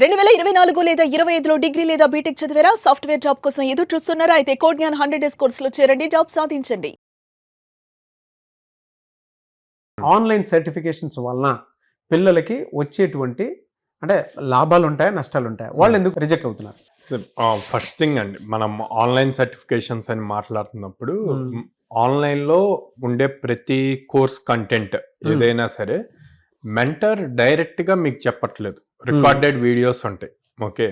2024 లేదా 25లో డిగ్రీ లేదా బీటెక్ చదివారా? సాఫ్ట్‌వేర్ జాబ్ కోసం ఎదురు చూస్తున్నారా? అయితే కోడ్ జ్ఞాన్ 100 డేస్ కోర్సులో చేరండి, జాబ్ సాధించండి. ఆన్లైన్ సర్టిఫికేషన్స్ వలన పిల్లలకి వచ్చేటువంటి అంటే లాభాలు ఉంటాయా, నష్టాలు ఉంటాయా? వాళ్ళు ఎందుకు రిజెక్ట్ అవుతున్నారు? ఫస్ట్ థింగ్ అండి, మనం ఆన్లైన్ సర్టిఫికేషన్స్ అని మాట్లాడుతున్నప్పుడు ఆన్లైన్లో ఉండే ప్రతి కోర్స్ కంటెంట్ ఏదైనా సరే మెంటర్ డైరెక్ట్గా మీకు చెప్పట్లేదు, రికార్డెడ్ వీడియోస్ ఉంటాయి. ఓకే,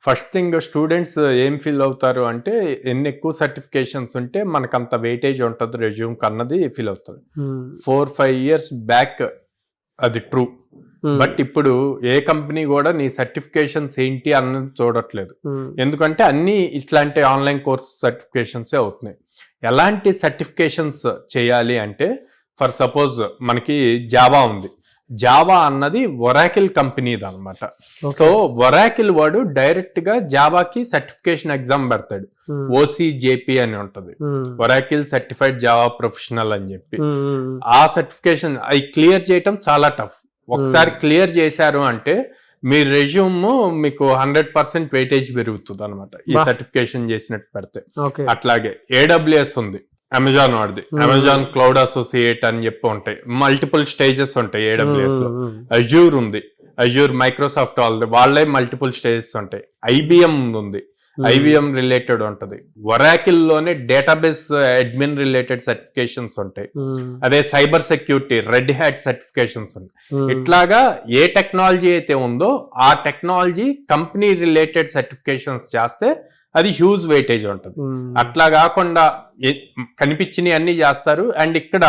ఫస్ట్ థింగ్ స్టూడెంట్స్ ఏం ఫీల్ అవుతారు అంటే ఎన్ని ఎక్కువ సర్టిఫికేషన్స్ ఉంటే మనకు అంత వెయిటేజ్ ఉంటుంది రెజ్యూమ్ కన్నది ఫీల్ అవుతుంది. 4-5 years బ్యాక్ అది ట్రూ, బట్ ఇప్పుడు ఏ కంపెనీ కూడా నీ సర్టిఫికేషన్స్ ఏంటి అన్నది చూడట్లేదు. ఎందుకంటే అన్ని ఇట్లాంటి ఆన్లైన్ కోర్స్ సర్టిఫికేషన్సే అవుతున్నాయి. ఎలాంటి సర్టిఫికేషన్స్ చేయాలి అంటే, ఫర్ సపోజ్ మనకి జావా ఉంది, జావా అన్నది ఒరాకిల్ కంపెనీది అనమాట. సో ఒరాకిల్ వాడు డైరెక్ట్ గా జావాకి సర్టిఫికేషన్ ఎగ్జామ్ పెడతాడు, OCJP అని ఉంటది, ఒరాకిల్ సర్టిఫైడ్ జావా ప్రొఫెషనల్ అని చెప్పి. ఆ సర్టిఫికేషన్ అవి క్లియర్ చేయటం చాలా టఫ్. ఒకసారి క్లియర్ చేశారు అంటే మీ రెజ్యూమ్ మీకు 100% వెయిటేజ్ పెరుగుతుంది అనమాట, ఈ సర్టిఫికేషన్ చేసినట్టు పెడితే. అట్లాగే AWS ఉంది, అమెజాన్ వాడిది, అమెజాన్ క్లౌడ్ అసోసియేట్ అని చెప్పి ఉంటాయి, మల్టిపుల్ స్టేజెస్ ఉంటాయి AWS లో. అజ్యూర్ ఉంది, అజ్యూర్ మైక్రోసాఫ్ట్ వాళ్ళే మల్టిపుల్ స్టేజెస్ ఉంటాయి. IBM ఉంది, IBM రిలేటెడ్ ఉంటది. ఒరాకిల్ లోనే డేటాబేస్ అడ్మిన్ రిలేటెడ్ సర్టిఫికేషన్స్ ఉంటాయి. అదే cyber security red hat certifications ఉంటాయి. ఇట్లాగా ఏ టెక్నాలజీ అయితే ఉందో ఆ టెక్నాలజీ కంపెనీ రిలేటెడ్ సర్టిఫికేషన్స్ చేస్తే అది హ్యూజ్ వెయిటేజ్ ఉంటుంది. అట్లా కాకుండా కనిపించినవి అన్ని చేస్తారు. అండ్ ఇక్కడ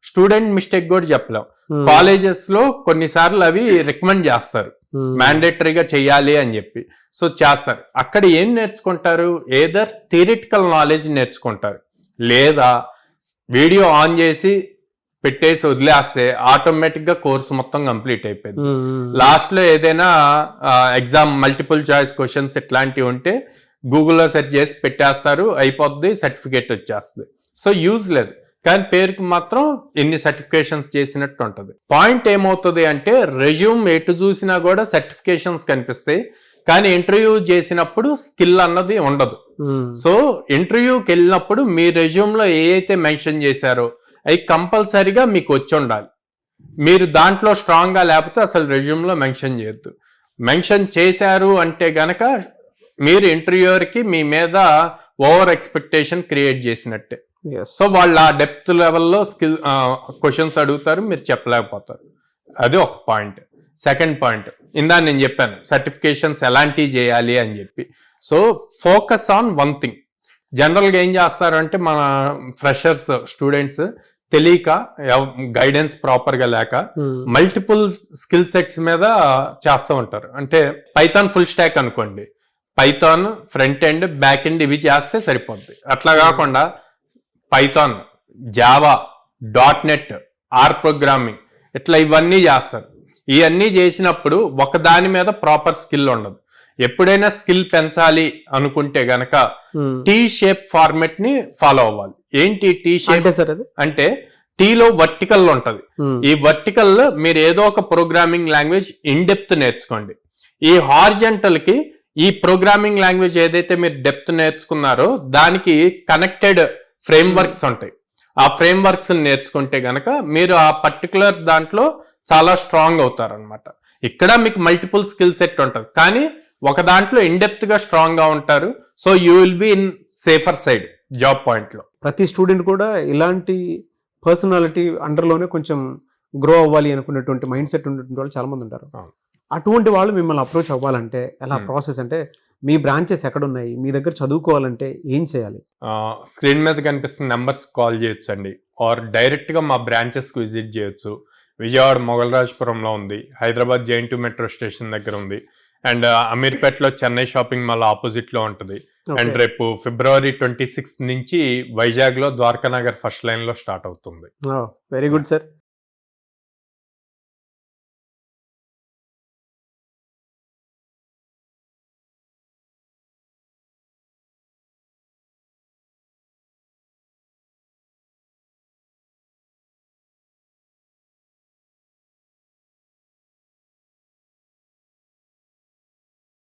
స్టూడెంట్ మిస్టేక్ కూడా చెప్పలేం, కాలేజెస్ లో కొన్నిసార్లు అవి రికమెండ్ చేస్తారు మ్యాండేటరీగా చెయ్యాలి అని చెప్పి. సో చేస్తారు. అక్కడ ఏం నేర్చుకుంటారు? ఏదర్ థియరిటికల్ నాలెడ్జ్ నేర్చుకుంటారు, లేదా వీడియో ఆన్ చేసి పెట్టేసి వదిలేస్తే ఆటోమేటిక్ గా కోర్సు మొత్తం కంప్లీట్ అయిపోయింది. లాస్ట్ లో ఏదైనా ఎగ్జామ్ మల్టిపుల్ చాయిస్ క్వశ్చన్స్ ఇట్లాంటివి ఉంటే గూగుల్లో సెర్చ్ చేసి పెట్టేస్తారు, అయిపోద్ది, సర్టిఫికేట్ వచ్చేస్తుంది. సో యూజ్ లేదు, కానీ పేరుకి మాత్రం ఎన్ని సర్టిఫికేషన్స్ చేసినట్టు ఉంటుంది. పాయింట్ ఏమవుతుంది అంటే రెజ్యూమ్ ఎటు చూసినా కూడా సర్టిఫికేషన్స్ కనిపిస్తాయి, కానీ ఇంటర్వ్యూ చేసినప్పుడు స్కిల్ అన్నది ఉండదు. సో ఇంటర్వ్యూకి వెళ్ళినప్పుడు మీ రెజ్యూమ్ లో ఏ అయితే మెన్షన్ చేశారో అవి కంపల్సరీగా మీకు వచ్చి ఉండాలి. మీరు దాంట్లో స్ట్రాంగ్ గా లేకపోతే అసలు రెజ్యూమ్ లో మెన్షన్ చేయొద్దు. మెన్షన్ చేశారు అంటే గనక మీరు ఇంటర్వ్యూయర్ కి మీ మీద ఓవర్ ఎక్స్పెక్టేషన్ క్రియేట్ చేసినట్టే. సో వాళ్ళు ఆ డెప్త్ లెవెల్లో స్కిల్ క్వశ్చన్స్ అడుగుతారు, మీరు చెప్పలేకపోతారు. అది ఒక పాయింట్. సెకండ్ పాయింట్, ఇందా నేను చెప్పాను సర్టిఫికేషన్స్ ఎలాంటివి చేయాలి అని చెప్పి. So focus on one thing. జనరల్గా ఏం చేస్తారు అంటే మన ఫ్రెషర్స్ స్టూడెంట్స్ తెలియక, గైడెన్స్ ప్రాపర్గా లేక మల్టిపుల్ స్కిల్ సెట్స్ మీద చేస్తూ ఉంటారు. అంటే పైథాన్ ఫుల్ స్టాక్ అనుకోండి, Python front end back end ఇవి చేస్తే సరిపోద్ది. అట్లా కాకుండా Python, Java, .NET, R programming ఇట్లా ఇవన్నీ చేస్తారు. ఇవన్నీ చేసినప్పుడు ఒక దాని మీద ప్రాపర్ స్కిల్ ఉండదు. ఎప్పుడైనా స్కిల్ పెంచాలి అనుకుంటే గనక T షేప్ ఫార్మెట్ ని ఫాలో అవ్వాలి. ఏంటి T షేప్ అంటే టీలో వర్టికల్ ఉంటది. ఈ వర్టికల్ మీరు ఏదో ఒక ప్రోగ్రామింగ్ లాంగ్వేజ్ ఇన్ డెప్త్ నేర్చుకోండి. ఈ హారిజంటల్ కి ఈ ప్రోగ్రామింగ్ లాంగ్వేజ్ ఏదైతే మీరు డెప్త్ నేర్చుకున్నారో దానికి కనెక్టెడ్ ఫ్రేమ్ వర్క్స్ ఉంటాయి. ఆ ఫ్రేమ్ వర్క్స్ నేర్చుకుంటే గనక మీరు ఆ పర్టికులర్ దాంట్లో చాలా స్ట్రాంగ్ అవుతారు అనమాట. ఇక్కడ మీకు మల్టిపుల్ స్కిల్ సెట్ ఉంటుంది, కానీ ఒక దాంట్లో ఇన్ డెప్త్ గా స్ట్రాంగ్ గా ఉంటారు. So you will be in safer side job point లో. ప్రతి స్టూడెంట్ కూడా ఇలాంటి పర్సనాలిటీ అండర్లోనే కొంచెం గ్రో అవ్వాలి అనుకున్నటువంటి మైండ్ సెట్ ఉన్నటువంటి వాళ్ళు చాలా మంది ఉంటారు. అటువంటి వాళ్ళు మిమ్మల్ని అప్రోచ్ అవ్వాలంటే ఎలా ప్రాసెస్? అంటే మీ బ్రాంచెస్ ఎక్కడున్నాయి, మీ దగ్గర చదువుకోవాలంటే ఏం చేయాలి? స్క్రీన్ మీద కనిపిస్తున్న నెంబర్స్ కాల్ చేయొచ్చు అండి, ఆర్ డైరెక్ట్ గా మా బ్రాంచెస్ కు విజిట్ చేయొచ్చు. విజయవాడ మొగల్రాజపురంలో ఉంది, హైదరాబాద్ JNT మెట్రో స్టేషన్ దగ్గర ఉంది, అండ్ అమీర్పేటలో చెన్నై షాపింగ్ మాల్ ఆపోజిట్ లో ఉంటుంది. అండ్ రేపు February 26 నుంచి వైజాగ్ లో ద్వారకా నగర్ ఫస్ట్ లైన్ లో స్టార్ట్ అవుతుంది. Very good sir.